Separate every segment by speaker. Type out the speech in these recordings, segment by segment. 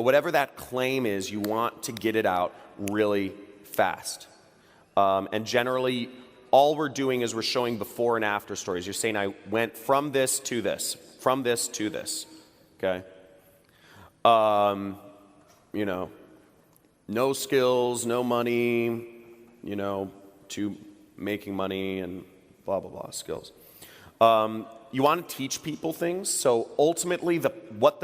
Speaker 1: whatever that claim is, you want to get it out really fast. And generally, all we're doing is we're showing before and after stories. You're saying, I went from this to this, from this to this, okay? No skills, no money, to making money and blah, blah, blah, skills. You want to teach people things. So ultimately, what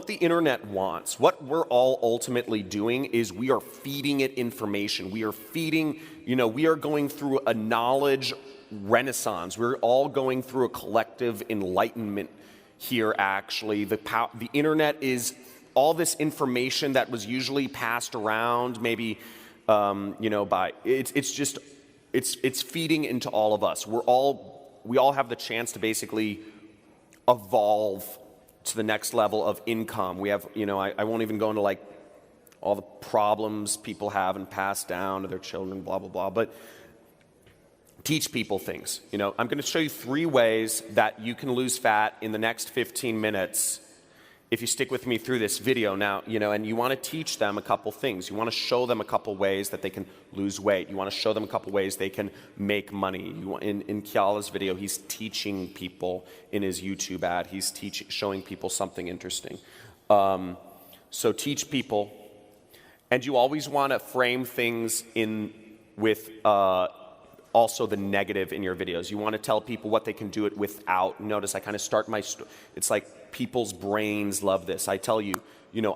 Speaker 1: the internet wants, what we're all ultimately doing is we are feeding it information. We are feeding, we are going through a knowledge renaissance. We're all going through a collective enlightenment here, actually. The internet is all this information that was usually passed around, maybe, it's feeding into all of us. We all have the chance to basically evolve to the next level of income. We have, I won't even go into like all the problems people have and pass down to their children, blah, blah, blah, but teach people things. I'm going to show you 3 ways that you can lose fat in the next 15 minutes if you stick with me through this video now, and you want to teach them a couple things. You want to show them a couple ways that they can lose weight. You want to show them a couple ways they can make money. In Kiala's video, he's teaching people in his YouTube ad. He's showing people something interesting. So teach people. And you always want to frame things with also the negative in your videos. You want to tell people what they can do it without. Notice I kind of start it's like people's brains love this. I tell you,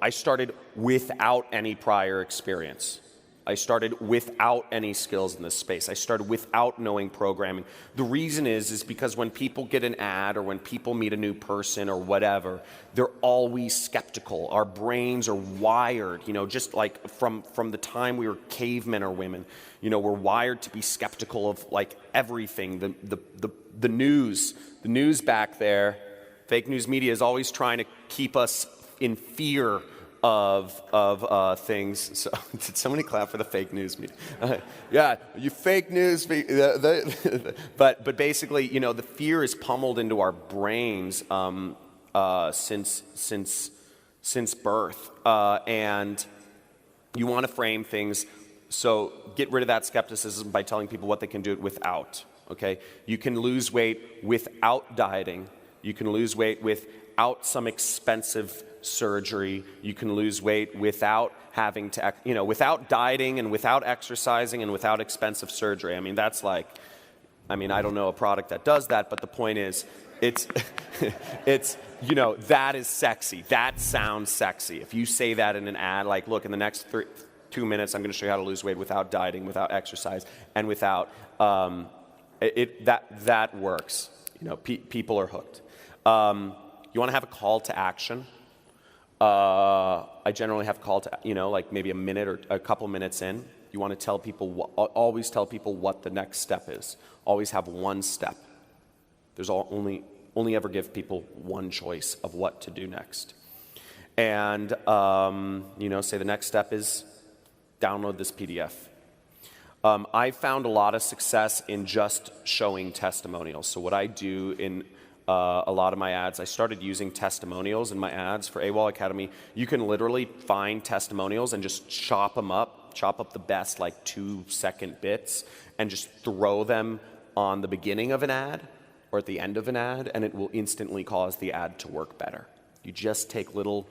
Speaker 1: I started without any prior experience. I started without any skills in this space. I started without knowing programming. The reason is because when people get an ad or when people meet a new person or whatever, they're always skeptical. Our brains are wired, just like from the time we were cavemen or women, we're wired to be skeptical of like everything. The news back there, fake news media is always trying to keep us in fear of things. So did somebody clap for the fake news media? Yeah, you fake news. But basically, the fear is pummeled into our brains since birth, and you want to frame things. So get rid of that skepticism by telling people what they can do it without. Okay, you can lose weight without dieting. You can lose weight without some expensive surgery. You can lose weight without having to, without dieting and without exercising and without expensive surgery. I don't know a product that does that, but the point is, it's that is sexy. That sounds sexy. If you say that in an ad, like, look, in the next 2 minutes, I'm going to show you how to lose weight without dieting, without exercise, and without, that works. People are hooked. You want to have a call to action. I generally have a call to, like maybe a minute or a couple minutes in. You want to tell people, always tell people what the next step is. Always have one step. There's only ever give people one choice of what to do next. And, say the next step is download this PDF. I found a lot of success in just showing testimonials. So what I do in a lot of my ads, I started using testimonials in my ads for AWOL Academy. You can literally find testimonials and just chop up the best like 2-second bits and just throw them on the beginning of an ad or at the end of an ad, and it will instantly cause the ad to work better. You just take little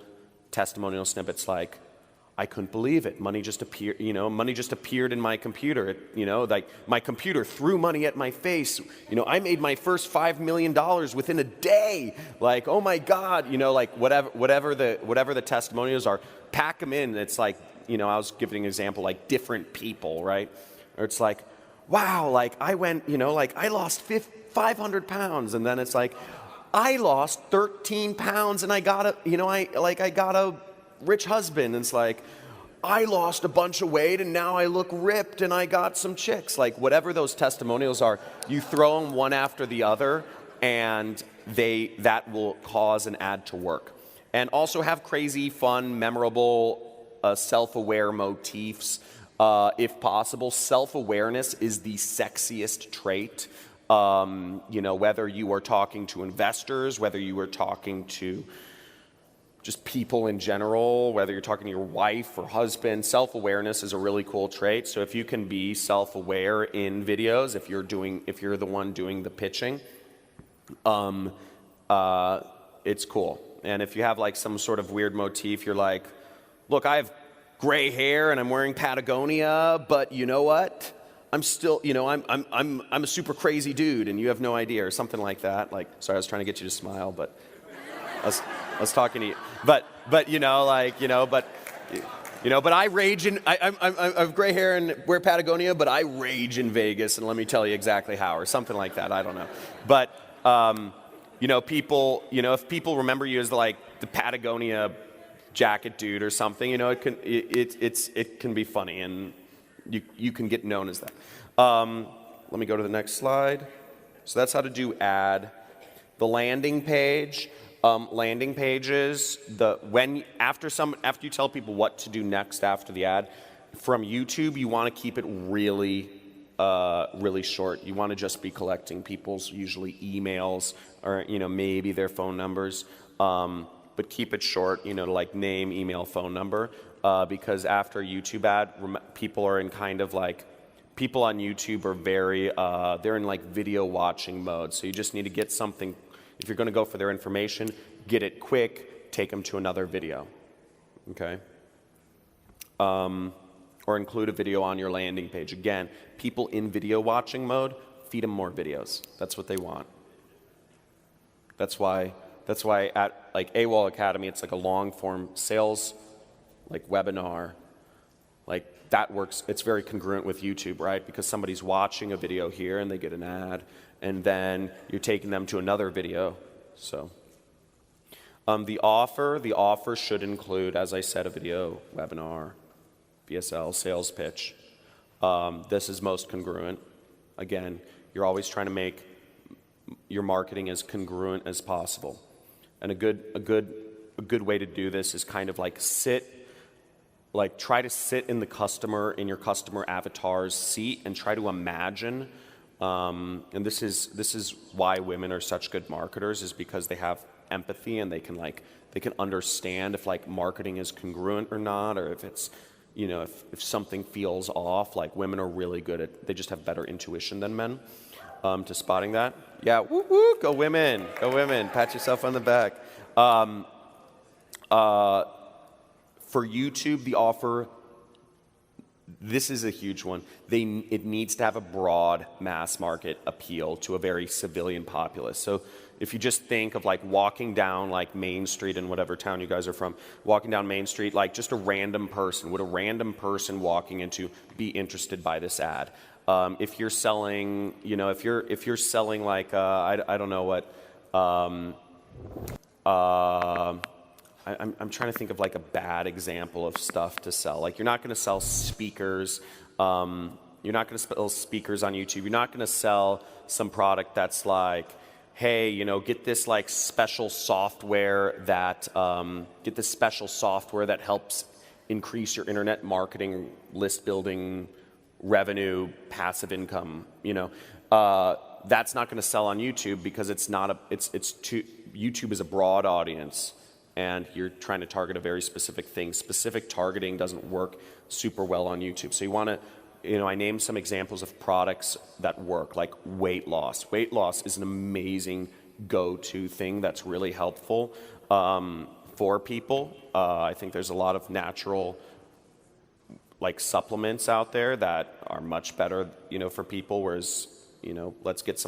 Speaker 1: testimonial snippets like, I couldn't believe it. Money just appeared, money just appeared in my computer. Like my computer threw money at my face. I made my first $5 million within a day. Like, oh my God, like whatever the testimonials are, pack them in. It's like, I was giving an example, like different people, right? Or it's like, wow, like I went, I lost 500 pounds. And then it's like, I lost 13 pounds and I got a rich husband, and it's like, I lost a bunch of weight and now I look ripped and I got some chicks. Like whatever those testimonials are, you throw them one after the other and that will cause an ad to work. And also have crazy, fun, memorable, self-aware motifs. If possible, self-awareness is the sexiest trait. Whether you are talking to investors, whether you are talking to just people in general, whether you're talking to your wife or husband. Self-awareness is a really cool trait. So if you can be self-aware in videos, if you're the one doing the pitching, it's cool. And if you have like some sort of weird motif, you're like, look, I have gray hair and I'm wearing Patagonia, but you know what? I'm still, I'm a super crazy dude and you have no idea, or something like that. Like, sorry, I was trying to get you to smile, but I was talking to you. But I rage in, I have gray hair and wear Patagonia, but I rage in Vegas, and let me tell you exactly how, or something like that. I don't know. But, people, if people remember you as like the Patagonia jacket dude or something, it can be funny, and you can get known as that. Let me go to the next slide. So that's how to do ad. The landing page. Landing pages, after you tell people what to do next after the ad, from YouTube, you want to keep it really short. You want to just be collecting people's usually emails or maybe their phone numbers, but keep it short. Like name, email, phone number, because after a YouTube ad, people are in kind of like, people on YouTube are very they're in like video watching mode. So you just need to get something. If you're going to go for their information, get it quick, take them to another video, okay? Or include a video on your landing page. Again, people in video watching mode, feed them more videos. That's what they want. That's why at like AWOL Academy, it's like a long form sales like webinar. Like that works, it's very congruent with YouTube, right? Because somebody's watching a video here and they get an ad, and then you're taking them to another video. So the offer should include, as I said, a video, webinar, VSL, sales pitch. This is most congruent. Again, you're always trying to make your marketing as congruent as possible. And a good way to do this is kind of like try to sit in your customer avatar's seat and try to imagine. And this is why women are such good marketers, is because they have empathy and they can understand if like marketing is congruent or not, or if it's, if something feels off. Like women are really good they just have better intuition than men, to spotting that. Yeah, woo woo, go women, pat yourself on the back. For YouTube, the offer, this is a huge one. It needs to have a broad mass market appeal to a very civilian populace. So if you just think of like walking down like Main Street in whatever town you guys are from, walking down Main Street, like just a random person, would a random person walking into be interested by this ad? If you're selling, if you're selling like, I don't know what, I'm trying to think of like a bad example of stuff to sell. Like you're not going to sell speakers. You're not going to sell speakers on YouTube. You're not going to sell some product that's like, hey, get this like special software that helps increase your internet marketing, list building, revenue, passive income. That's not going to sell on YouTube because YouTube is a broad audience. And you're trying to target a very specific thing. Specific targeting doesn't work super well on YouTube. So you want to, I named some examples of products that work, like weight loss. Weight loss is an amazing go-to thing that's really helpful for people. I think there's a lot of natural like supplements out there that are much better, for people. Whereas, let's get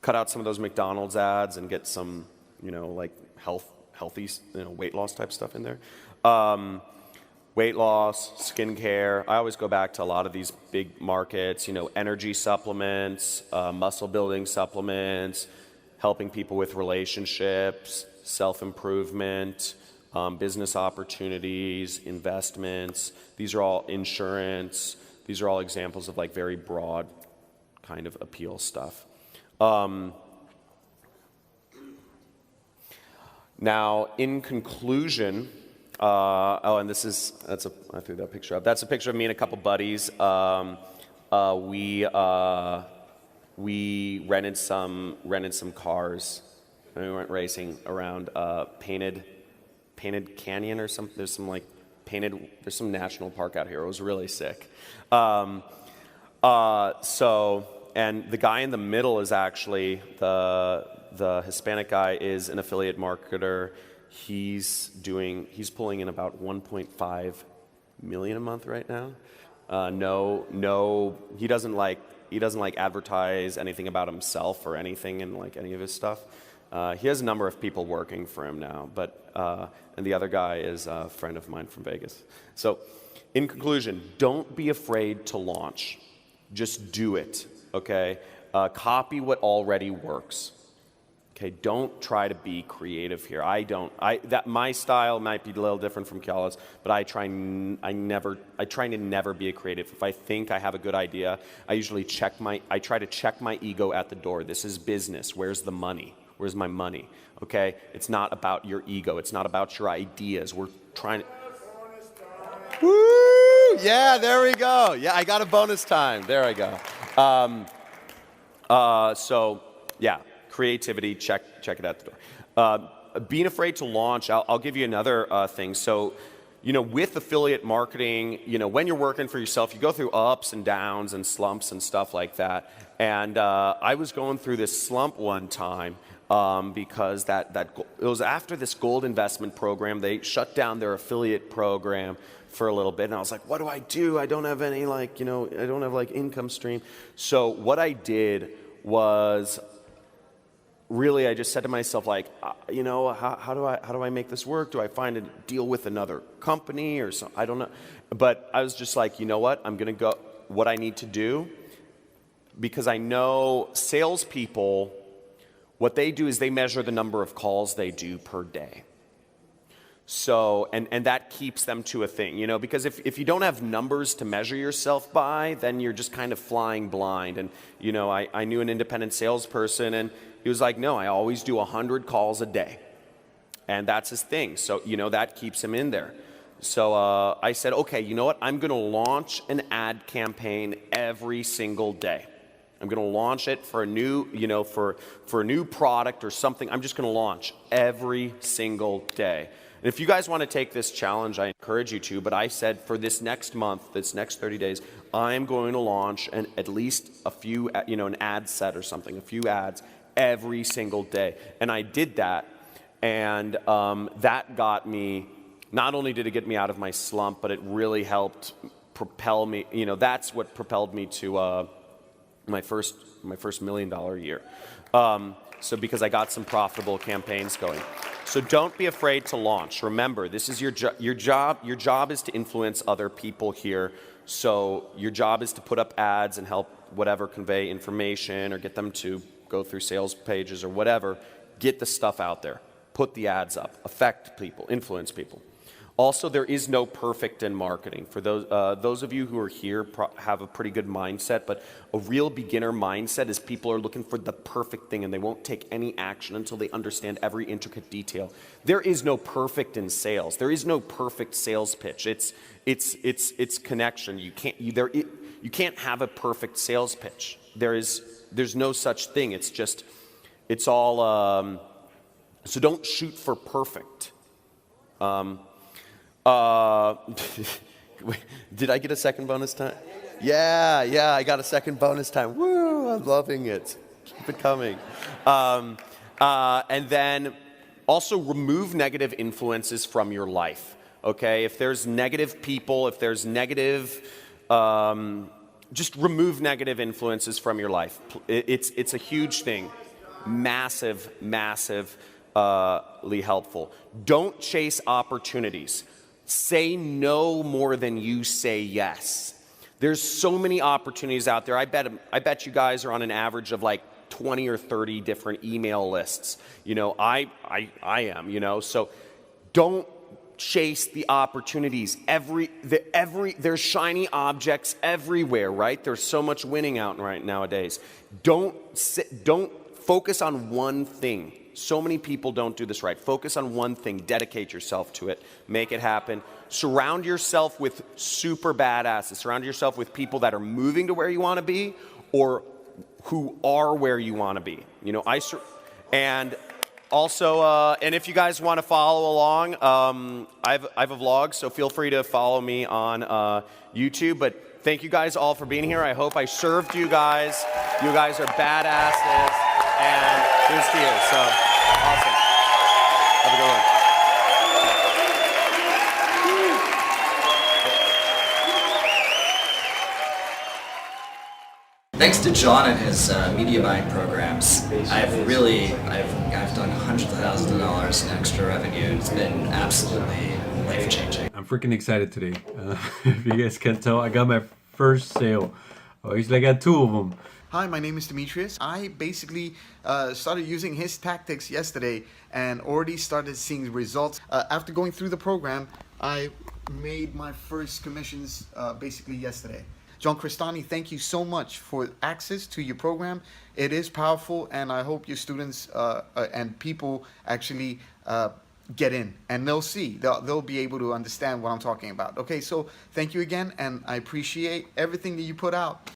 Speaker 1: cut out some of those McDonald's ads and get some, like healthy, weight loss type stuff in there. Weight loss, skincare. I always go back to a lot of these big markets, energy supplements, muscle building supplements, helping people with relationships, self-improvement, business opportunities, investments. These are all insurance. These are all examples of like very broad kind of appeal stuff. Now, in conclusion, and I threw that picture up. That's a picture of me and a couple buddies. We rented some cars, and we went racing around painted Painted Canyon or something. There's some national park out here. It was really sick. And the guy in the middle is actually the Hispanic guy is an affiliate marketer. He's pulling in about 1.5 million a month right now. He doesn't like advertise anything about himself or anything in like any of his stuff. He has a number of people working for him now, and the other guy is a friend of mine from Vegas. So, in conclusion, don't be afraid to launch. Just do it, okay? Copy what already works. Okay, don't try to be creative here. My style might be a little different from Keala's, but I try to never be a creative. If I think I have a good idea, I try to check my ego at the door. This is business. Where's the money? Where's my money? Okay? It's not about your ego. It's not about your ideas. We're trying to... Woo! Yeah, there we go. Yeah, I got a bonus time. There I go. Yeah, creativity, check it at the door. Being afraid to launch, I'll give you another thing. So, with affiliate marketing, when you're working for yourself, you go through ups and downs and slumps and stuff like that. And I was going through this slump one time because it was after this gold investment program. They shut down their affiliate program for a little bit, and I was like, what do? I don't have any I don't have income stream. So what I did was really I just said to myself how do I make this work? Do I find a deal with another company or something? I don't know. But I was just like, you know what? I'm going to go what I need to do, because I know salespeople, what they do is they measure the number of calls they do per day. So, and that keeps them to a thing, because if you don't have numbers to measure yourself by, then you're just kind of flying blind. And, I knew an independent salesperson, and he was like, no, I always do 100 calls a day. And that's his thing. So, that keeps him in there. So I said, okay, you know what? I'm going to launch an ad campaign every single day. I'm going to launch it for a new, for a new product or something. I'm just going to launch every single day. And if you guys want to take this challenge, I encourage you to. But I said for this next month, this next 30 days, I'm going to launch at least a few, an ad set or something, a few ads every single day. And I did that. And that got me, not only did it get me out of my slump, but it really helped propel me. That's what propelled me to my first $1 million year. So because I got some profitable campaigns going. So don't be afraid to launch. Remember, this is your job. Your job is to influence other people here. So your job is to put up ads and help convey information or get them to go through sales pages or whatever. Get the stuff out there. Put the ads up. Affect people. Influence people. Also, there is no perfect in marketing. For those of you who are here have a pretty good mindset, but a real beginner mindset is people are looking for the perfect thing and they won't take any action until they understand every intricate detail. There is no perfect in sales. There is no perfect sales pitch. It's connection. You can't have a perfect sales pitch. There's no such thing. It's all. So don't shoot for perfect. Did I get a second bonus time? Yeah, I got a second bonus time. Woo, I'm loving it. Keep it coming. And then also remove negative influences from your life, okay? If there's negative people, if there's negative, just remove negative influences from your life. It's a huge thing. Massively helpful. Don't chase opportunities. Say no more than you say yes. There's so many opportunities out there. I bet you guys are on an average of 20 or 30 different email lists. I am, so don't chase the opportunities. There's shiny objects everywhere, right? There's so much winning out right nowadays. Don't focus on one thing. So many people don't do this right. Focus on one thing. Dedicate yourself to it. Make it happen. Surround yourself with super badasses. Surround yourself with people that are moving to where you want to be or who are where you want to be. And Also, and if you guys want to follow along, I have a vlog, so feel free to follow me on YouTube. But thank you guys all for being here. I hope I served you guys. You guys are badasses, and here's to you. So awesome. Have a good one.
Speaker 2: Thanks to John and his media buying programs, I've done hundreds of thousands of dollars in extra revenue. It's been absolutely life-changing.
Speaker 3: I'm freaking excited today. If you guys can tell, I got my first sale. Oh, actually, I got 2 of them.
Speaker 4: Hi, my name is Demetrius. I basically started using his tactics yesterday and already started seeing results. After going through the program, I made my first commissions basically yesterday. John Crestani, thank you so much for access to your program. It is powerful, and I hope your students and people actually get in, and they'll see. They'll be able to understand what I'm talking about. Okay, so thank you again, and I appreciate everything that you put out.